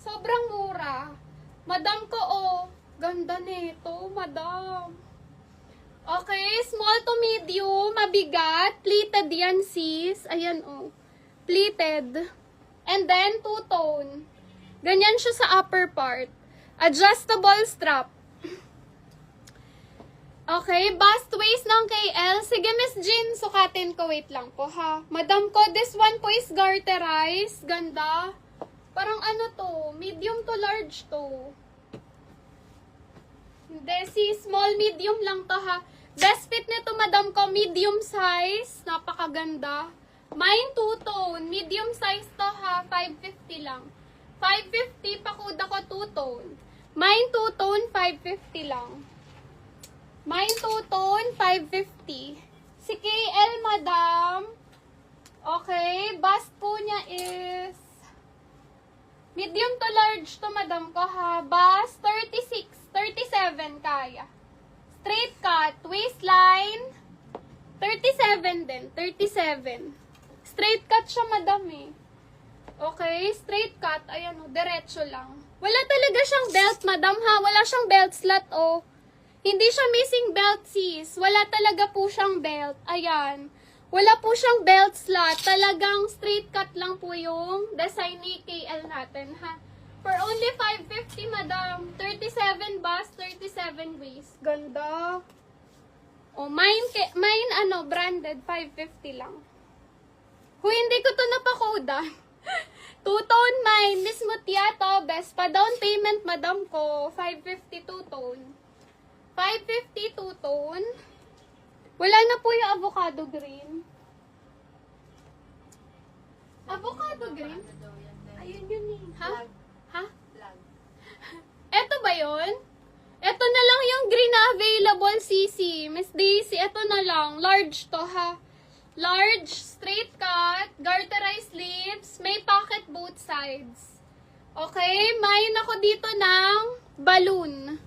Sobrang mura. Madam ko, oh. Ganda nito, madam. Okay, small to medium, mabigat. Pleated yan, sis. Ayan, oh. Pleated. And then, two-tone. Ganyan siya sa upper part. Adjustable strap. Okay, bust waist ng KL. Sige, Miss Jean, sukatin ko. Wait lang po, ha. Madam ko, this one po is garterized. Ganda. Parang ano to, medium to large to. Hindi, si small, medium lang to, ha. Best fit nito, madam ko, medium size. Napakaganda. Mine two-tone. Medium size to, ha. 550 lang. 550, pakuda ko two-tone. Mine two-tone, 550 lang. Mine two-tone, 550. Si KL, madam. Okay, bust po niya is medium to large to, madam ko, ha. Bust, 36, 37 kaya. Straight cut, waistline, 37 din, 37. Straight cut siya, madam, eh. Okay, straight cut, ayan, o, diretso lang. Wala talaga siyang belt, madam, ha. Wala siyang belt slot, o. Hindi siya missing belt, sis. Wala talaga po siyang belt. Ayan. Wala po siyang belt slot. Talagang straight cut lang po yung design ni KL natin, ha. For only 550, madam. 37 bust, 37 waist. Ganda. Oh, mine ano, branded, 550 lang. Kung hindi ko to napakoda. Two-tone mine. Miss Mutiato, best pa down payment, madam ko. 550 two-tone. 550 two-tone. Wala na po yung avocado green. Avocado green? Ayun yun eh. Ha? Ha? Eto ba yun? Eto na lang yung green na available, CC. Miss Daisy, eto na lang. Large to, ha? Large, straight cut, garterized sleeves, may pocket both sides. Okay? Mayin ako dito ng balloon.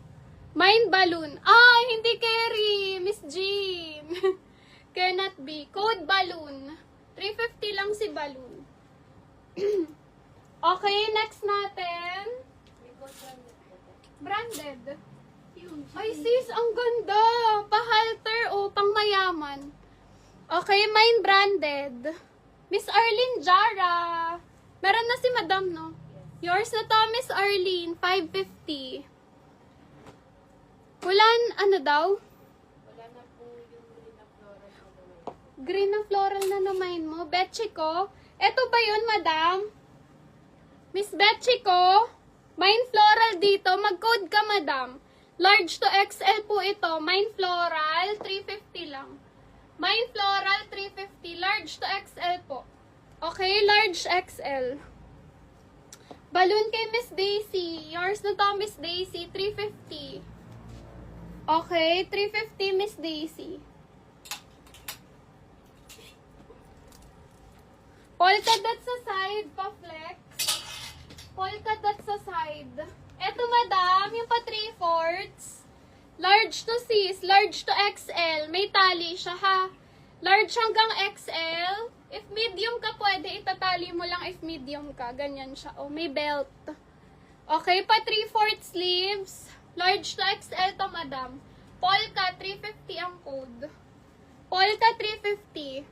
Mine balloon. Ah, hindi carry, Miss Jean. Cannot be. Code balloon. 350 lang si balloon. Okay, next natin. Branded. Ay, sis, ang ganda. Pa-halter o pang mayaman. Okay, mine branded. Miss Arlene Jara. Meron na si Madam, no? Yours na to, Miss Arlene. 550. Wala, ano daw? Wala na po yung green na floral na naman. Green na floral na naman mo. Betchy ko. Eto ba yun, madam? Miss Betchy ko. Mine floral dito. Mag-code ka, madam. Large to XL po ito. Mine floral, 350 lang. Mine floral, 350. Large to XL po. Okay, large XL. Balloon kay Miss Daisy. Yours na to, Miss Daisy, 350. Okay, 350, Miss Daisy. Polka dot sa side, pa-flex. Polka dot sa side. Eto, madam, yung pa 3/4. Large to sis, large to XL. May tali siya, ha. Large hanggang XL. If medium ka, pwede itatali mo lang if medium ka. Ganyan siya. Oh, may belt. Okay, pa 3/4 sleeves. Large to XL to, madam. Polka, 350 ang code. Polka, 350.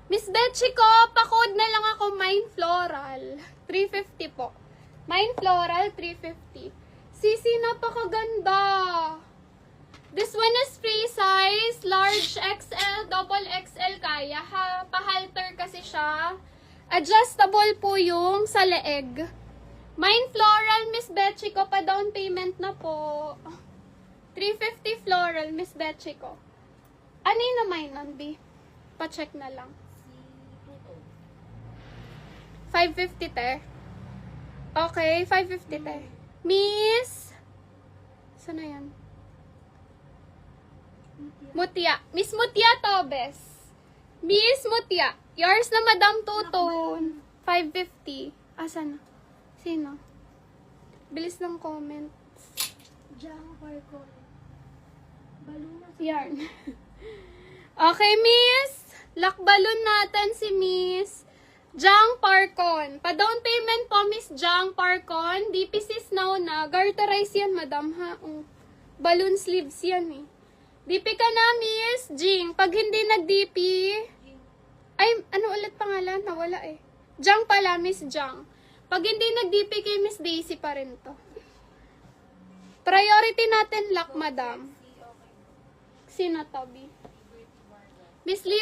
Miss Betchy ko, pa-code na lang ako, mine floral. 350 po. Mine floral, 350. Sisi, napakaganda. This one is free size. Large XL, double XL kaya, ha. Pa-halter kasi siya. Adjustable po yung sa leeg. Mine floral, Miss Betchy ko, pa down payment na po. 350 floral, Miss Betchy ko. Ano yun na mine nun, B? Pa-check na lang. Si Tuto. 550 te. Okay, 550 te. Miss? Saan na yan? Mutia. Miss Mutia Tobes. Miss Mutia. Yours na Madam Tuton. 550. Asan na? Sino? Bilis ng comment. Diyan, Parko. Baluna sa Yarn. Okay, Miss. Lock balloon natin si Miss. Jang Parcon. Pa-down payment po, Miss Jang Parcon. DPCs now na. Garterize yan, madam, ha? Balloon sleeves yan, eh. DP ka na, Miss Jing. Pag hindi nag-DP... Ay, ano ulit pangalan? Nawala, eh. Jang pala, Miss Jang. Pag hindi nag-DP kay Miss Daisy pa rin to. Priority natin, lock, madam. Sino to, B? Miss Lee,